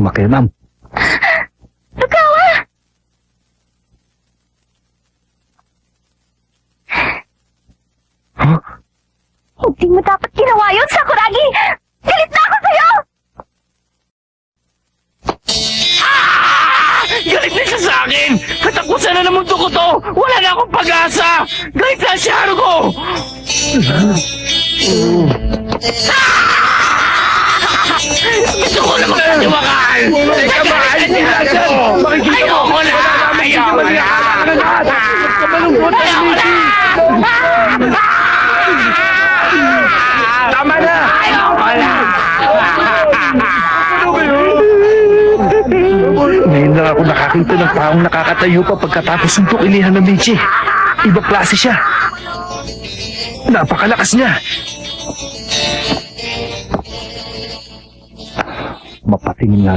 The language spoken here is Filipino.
aking makiramam. Togawa! Huh? Hindi mo dapat ginawa yun, Sakuragi! Galit na ako sa'yo! Galit na siya sa akin! Katapusan na ng mundo ko to! Wala na akong pag-asa! Galit na si Haruko! Gusto ko na magkatiwakaan! Teka, Galit na si Haruko! Ayoko na! Ayoko na! Ayoko na! Tama na! Ayoko na! Ngayon lang ako nakakita ng taong nakakatayo pa pagkatapos suntok ilihan ng Michi. Ibang klase siya. Napakalakas niya. Mapatingin nga